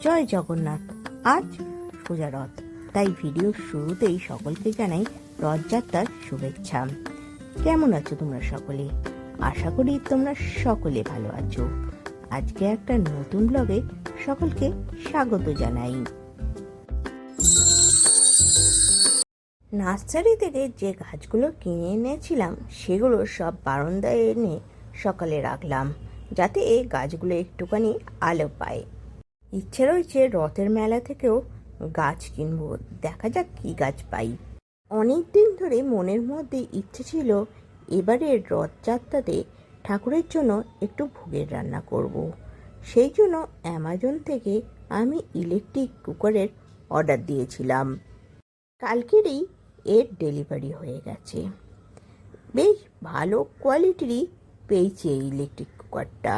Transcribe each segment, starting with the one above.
জয় জগন্নাথ। আজ সোজা রথ, তাই ভিডিওর শুরুতেই সকলকে জানাই রথযাত্রার শুভেচ্ছা। কেমন আছো তোমরা সকলে? আশা করি তোমরা সকলে ভালো আছো। আজকে একটা নতুন ব্লগে সকলকে স্বাগত জানাই। নার্সারি থেকে যে গাছগুলো কিনে এনেছিলাম সেগুলো সব বারান্দায় এনে সকালে রাখলাম, যাতে এই গাছগুলো একটুখানি আলো পায়। ইচ্ছে রয়েছে রথের মেলা থেকেও গাছ কিনবো, দেখা যাক কি গাছ পাই। অনেক দিন ধরে মনের মধ্যে ইচ্ছে ছিল এবারের রথযাত্রাতে ঠাকুরের জন্য একটু ভোগের রান্না করব। সেই জন্য অ্যামাজন থেকে আমি ইলেকট্রিক কুকারের অর্ডার দিয়েছিলাম। কালকেরই এর ডেলিভারি হয়ে গেছে। বেশ ভালো কোয়ালিটিরই পেয়েছি এই ইলেকট্রিক কুকারটা।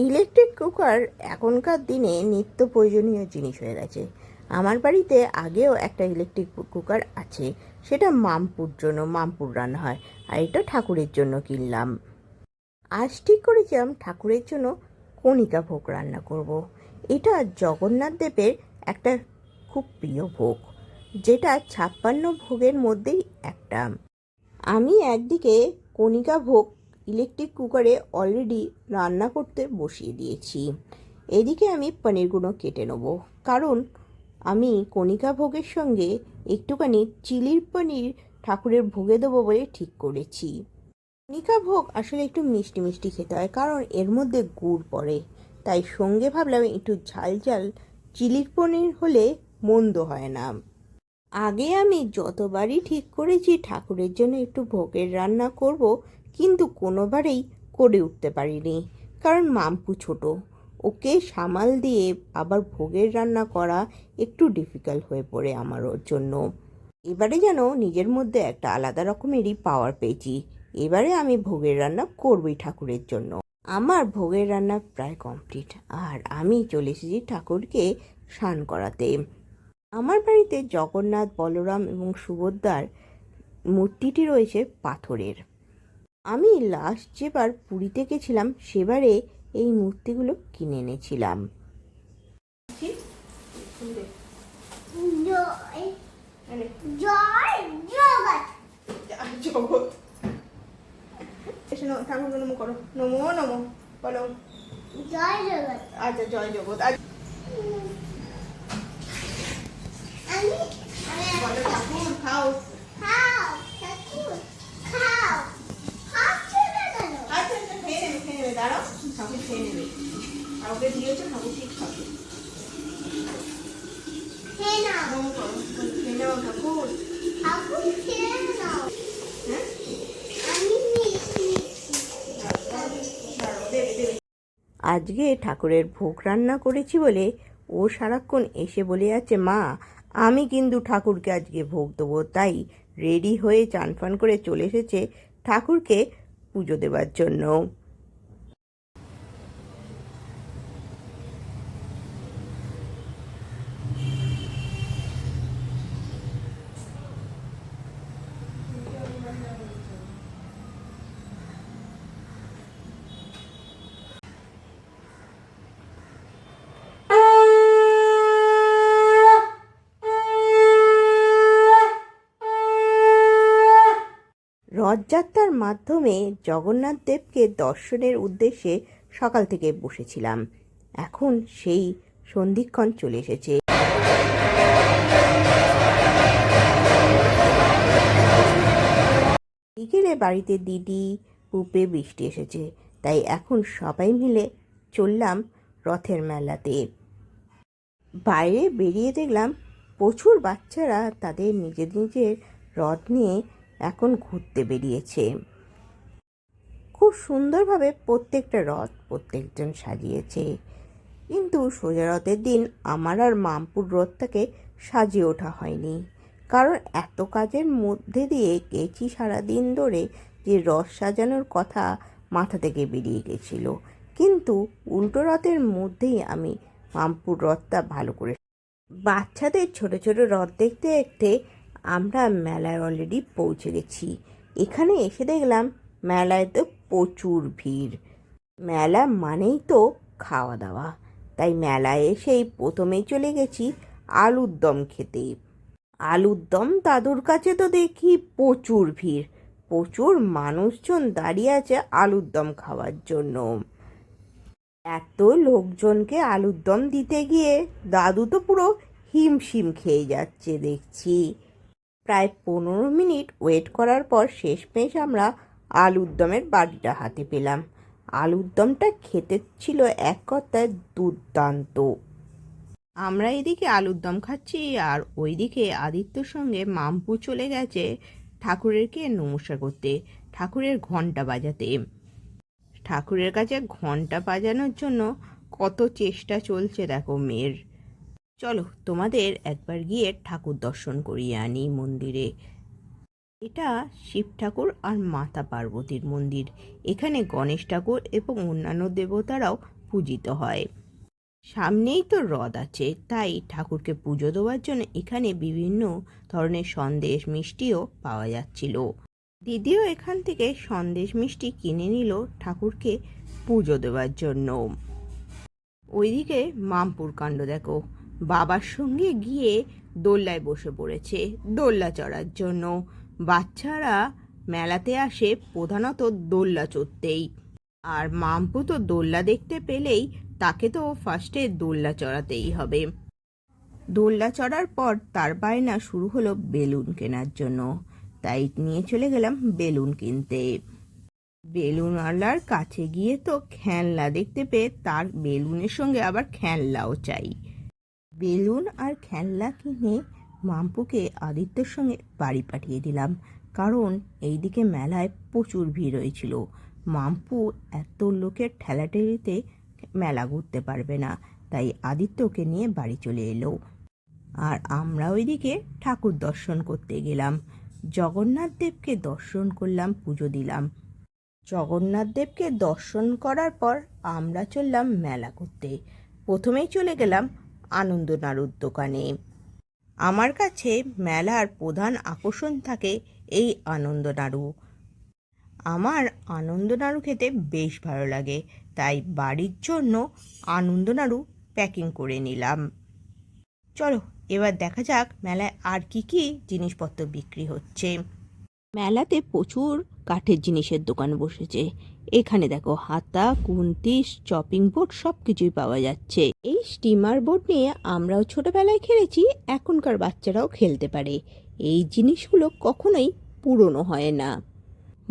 ইলেকট্রিক কুকার এখনকার দিনে নিত্য প্রয়োজনীয় জিনিস হয়ে গেছে। আমার বাড়িতে আগেও একটা ইলেকট্রিক কুকার আছে, সেটা মামপুর রান্না হয়, আর এটা ঠাকুরের জন্য কিনলাম। আজ ঠিক করেছিলাম ঠাকুরের জন্য কণিকা ভোগ রান্না করব। এটা জগন্নাথ দেবের একটা খুব প্রিয় ভোগ, যেটা 56 ভোগের মধ্যেই একটা। আমি একদিকে কণিকা ভোগ ইলেকট্রিক কুকারে অলরেডি রান্না করতে বসিয়ে দিয়েছি। এদিকে আমি পনিরগুলো কেটে নেব, কারণ আমি কণিকা ভোগের সঙ্গে একটুখানি চিলির পনির ঠাকুরের ভোগে দেবো বলে ঠিক করেছি। কণিকা ভোগ আসলে একটু মিষ্টি মিষ্টি খেতে হয়, কারণ এর মধ্যে গুড় পড়ে, তাই সঙ্গে ভাবলাম একটু ঝাল ঝাল চিলির পনির হলে মন্দ হয় না। আগে আমি যতবারই ঠিক করেছি ঠাকুরের জন্য একটু ভোগের রান্না করব, কিন্তু কোনোবারেই করে উঠতে পারিনি, কারণ মাম্পু ছোট, ওকে সামাল দিয়ে আবার ভোগের রান্না করা একটু ডিফিকাল্ট হয়ে পড়ে আমার জন্য। এবারে যেন নিজের মধ্যে একটা আলাদা রকমেরই পাওয়ার পেয়েছি। এবারে আমি ভোগের রান্না করবই ঠাকুরের জন্য। আমার ভোগের রান্না প্রায় কমপ্লিট, আর আমি চলে এসেছি ঠাকুরকে স্নান করাতে। আমার বাড়িতে জগন্নাথ, বলরাম এবং সুভদ্রার মূর্তিটি রয়েছে পাথরের। আমি লাস্ট যেবার পুরীতে গেছিলাম সেবারে এই মূর্তিগুলো কিনে এনেছিলাম। ঠাকুর নমো করো, নমো নমো বলো, জয় জগৎ। আচ্ছা, জয় জগৎ। বলো ঠাকুর খাও, খাও ঠাকুর খাও। আচ্ছা খেয়ে নেবে, দাঁড়াও, ঠাকুর খেয়ে নেবে। কাউকে দিয়েছো, ঠাকুর ঠিক খাবে। খেয়ে নাও, খেয়ে নাও ঠাকুর, ঠাকুর খেয়ে নাও। হ্যাঁ, আজকে ঠাকুরের ভোগ রান্না করেছি বলে ও সারাক্ষণ এসে বলে যাচ্ছে, মা আমি কিন্তু ঠাকুরকে আজকে ভোগ দেবো। তাই রেডি হয়ে চান ফান করে চলে এসেছে ঠাকুরকে পুজো দেওয়ার জন্য। রথযাত্রার মাধ্যমে জগন্নাথ দেবকে দর্শনের উদ্দেশ্যে সকাল থেকে বসেছিলাম। এখন সেই সন্ধিক্ষণ চলে এসেছে। বিকেলে বাড়িতে দিদি, পুপে, বৃষ্টি এসেছে, তাই এখন সবাই মিলে চললাম রথের মেলাতে। বাইরে বেরিয়ে দেখলাম প্রচুর বাচ্চারা তাদের নিজের নিজের রথ নিয়ে এখন ঘুরতে বেরিয়েছে। খুব সুন্দরভাবে প্রত্যেকটা রথ প্রত্যেকজন সাজিয়েছে, কিন্তু সোজা রথের দিন আমার আর মামপুর রথটাকে সাজিয়ে ওঠা হয়নি, কারণ এত কাজের মধ্যে দিয়ে গেছি সারাদিন ধরে যে রথ সাজানোর কথা মাথা থেকে বেরিয়ে গেছিল। কিন্তু উল্টো রথের মধ্যেই আমি মামপুর রথটা ভালো করে। বাচ্চাদের ছোট ছোট রথ দেখতে দেখতে আমরা মেলায় অলরেডি পৌঁছে গেছি। এখানে এসে দেখলাম মেলায় তো প্রচুর ভিড়। মেলা মানেই তো খাওয়া দাওয়া, তাই মেলায় এসেই প্রথমেই চলে গেছি আলুর দম খেতে। আলুর দম দাদুর কাছে তো দেখি প্রচুর ভিড়, প্রচুর মানুষজন দাঁড়িয়ে আছে আলুর দম খাওয়ার জন্য। এত লোকজনকে আলুর দম দিতে গিয়ে দাদু তো পুরো হিমশিম খেয়ে যাচ্ছে দেখছি। প্রায় 15 মিনিট ওয়েট করার পর শেষমেশ আমরা আলুর দমের বাটিটা হাতে পেলাম। আলুর দমটা খেতে ছিল এক কথায় দুর্দান্ত। আমরা এদিকে আলুর দম খাচ্ছি আর ওইদিকে আদিত্যর সঙ্গে মাম্পু চলে গেছে ঠাকুরেরকে নমস্কার করতে, ঠাকুরের ঘন্টা বাজাতে। ঠাকুরের কাছে ঘন্টা বাজানোর জন্য কত চেষ্টা চলছে দেখো মেয়ের। চলো তোমাদের একবার গিয়ে ঠাকুর দর্শন করিয়ে আনি মন্দিরে। এটা শিব ঠাকুর আর মাতা পার্বতীর মন্দির। এখানে গণেশ ঠাকুর এবং অন্যান্য দেবতারাও পূজিত হয়। সামনেই তো হ্রদ আছে, তাই ঠাকুরকে পুজো দেওয়ার জন্য এখানে বিভিন্ন ধরনের সন্দেশ মিষ্টিও পাওয়া যাচ্ছিল। দিদিও এখান থেকে সন্দেশ মিষ্টি কিনে নিল ঠাকুরকে পুজো দেওয়ার জন্য। ওইদিকে মামপুর কাণ্ড দেখো, বাবার সঙ্গে গিয়ে দোল্লায় বসে পড়েছে দোল্লা চড়ার জন্য। বাচ্চারা মেলাতে আসে প্রধানত দোল্লা চড়তেই, আর মাম্পু তো দোল্লা দেখতে পেলেই তাকে তো ফার্স্টে দোল্লা চড়াতেই হবে। দোল্লা চড়ার পর তার বায়না শুরু হলো বেলুন কেনার জন্য, তাই নিয়ে চলে গেলাম বেলুন কিনতে। বেলুনওয়ালার কাছে গিয়ে তো খেলনা দেখতে পেয়ে তার বেলুনের সঙ্গে আবার খেলনাও চাই। বেলুন আর খেলনা কিনে মাম্পুকে আদিত্যর সঙ্গে বাড়ি পাঠিয়ে দিলাম, কারণ এইদিকে মেলায় প্রচুর ভিড় হয়েছিল। মাম্পু এত লোকের ঠেলাঠেলিতে মেলা ঘুরতে পারবে না, তাই আদিত্যকে নিয়ে বাড়ি চলে এলো। আর আমরা ওইদিকে ঠাকুর দর্শন করতে গেলাম। জগন্নাথ দেবকে দর্শন করলাম, পুজো দিলাম। জগন্নাথ দেবকে দর্শন করার পর আমরা চললাম মেলা করতে। প্রথমেই চলে গেলাম আনন্দ নাড়ুর দোকানে। আমার কাছে মেলার প্রধান আকর্ষণ থাকে এই আনন্দ নাড়ু। আমার আনন্দ নাড়ু খেতে বেশ ভালো লাগে, তাই বাড়ির জন্য আনন্দ নাড়ু প্যাকিং করে নিলাম। চলো এবার দেখা যাক মেলায় আর কি কি জিনিসপত্র বিক্রি হচ্ছে। মেলাতে প্রচুর কাঠের জিনিসের দোকান বসেছে। এখানে দেখো হাতা, খুন্তি, চপিং বোর্ড সব কিছুই পাওয়া যাচ্ছে। এই স্টিমার বোর্ড নিয়ে আমরাও ছোটবেলায় খেলেছি, এখনকার বাচ্চারাও খেলতে পারে। এই জিনিসগুলো কখনোই পুরনো হয় না।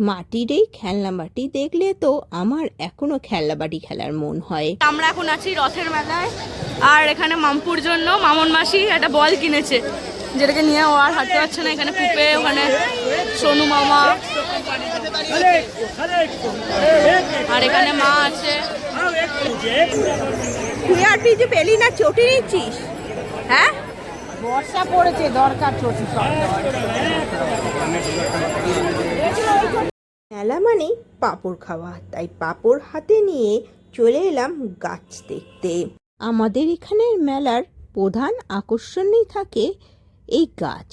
মাটির এই খেলনা বাটি দেখলে তো আমার এখনো খেলনা বাটি খেলার মন হয়। আমরা এখন আছি রথের মেলায়, আর এখানে মামপুর জন্য মামন মাসি একটা বল কিনেছে, যেটাকে নিয়ে ও আর হাঁটতে পারছে না। এখানে পুপে, ওখানে সোনু মামা, আর এখানে মা আছে। তুই আর কিছু পেলি না, চটি নিচ্ছিস? হ্যাঁ, বর্ষা পড়েছে, দরকার চটি সব। মেলা মানে পাঁপড় খাওয়া, তাই পাঁপড় হাতে নিয়ে চলে এলাম গাছ দেখতে। আমাদের এখানের মেলার প্রধান আকর্ষণই থাকে এই গাছ।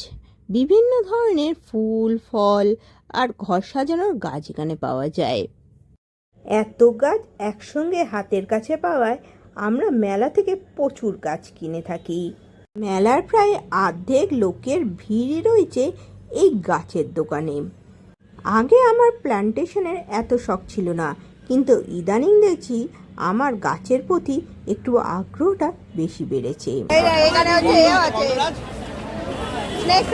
বিভিন্ন ধরনের ফুল, ফল আর ঘর সাজানোর গাছ এখানে পাওয়া যায়। এত গাছ একসঙ্গে হাতের কাছে পাওয়ায় আমরা মেলা থেকে প্রচুর গাছ কিনে থাকি। মেলার প্রায় অর্ধেক লোকের ভিড় রয়েছে এই গাছের দোকানে। আগে আমার প্ল্যান্টেশনের এত শখ ছিল না, কিন্তু ইদানিং দেখছি আমার গাছের প্রতি একটু আগ্রহটা বেশি বেড়েছে। স্নেক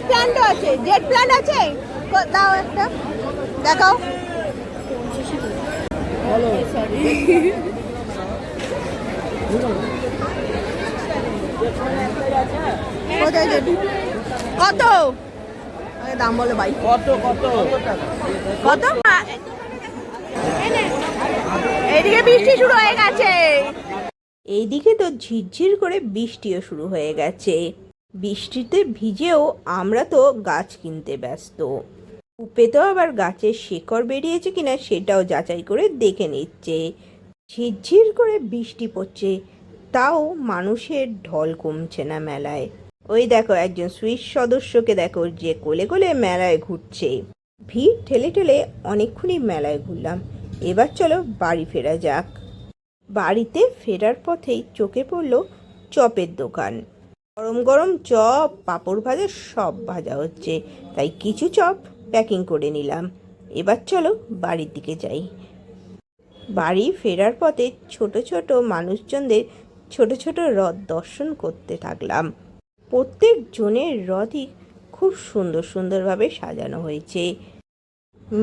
প্ল্যান্টও আছে, জেড প্ল্যান্ট আছে, দাও একটা দেখাও। কত দাম বলো ভাই? কত কত কত? এইদিকে বৃষ্টি শুরু হয়ে গেছে। এইদিকে তো ঝিরঝির করে বৃষ্টিও শুরু হয়ে গেছে। বৃষ্টিতে ভিজেও আমরা তো গাছ কিনতে ব্যস্ত। উপে তো আবার গাছের শেকড় বেরিয়েছে কিনা সেটাও যাচাই করে দেখে নিচ্ছে। ঝিরঝির করে বৃষ্টি পড়ছে, তাও মানুষের ঢল কমছে না মেলায়। ওই দেখো একজন সুইস সদস্যকে দেখো, যে কোলে কোলে মেলায় ঘুরছে। ভিড় ঠেলে ঠেলে অনেকক্ষণই মেলায় ঘুরলাম। এবার চলো বাড়ি ফেরা যাক। বাড়িতে ফেরার পথেই চোখে পড়ল চপের দোকান। গরম গরম চপ, পাঁপড় ভাজা সব ভাজা হচ্ছে, তাই কিছু চপ প্যাকিং করে নিলাম। এবার চলো বাড়ির দিকে যাই। বাড়ি ফেরার পথে ছোট ছোট মানুষজনদের ছোট ছোট রথ দর্শন করতে থাকলাম। প্রত্যেক জনের রথই খুব সুন্দর সুন্দরভাবে সাজানো হয়েছে।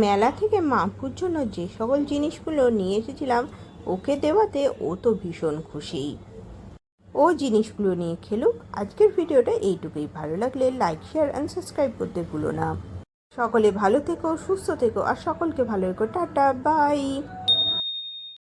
মেলা থেকে মামপুর জন্য যে সকল জিনিসগুলো নিয়ে এসেছিলাম ওকে দেওয়াতে ও তো ভীষণ খুশি। ও জিনিসগুলো নিয়ে খেলুক। আজকের ভিডিওটা এইটুকুই। ভালো লাগলে লাইক, শেয়ার অ্যান্ড সাবস্ক্রাইব করতে ভুলো না। সকলে ভালো থেকো, সুস্থ থেকো, আর সকলকে ভালো রেখো। Tata, by.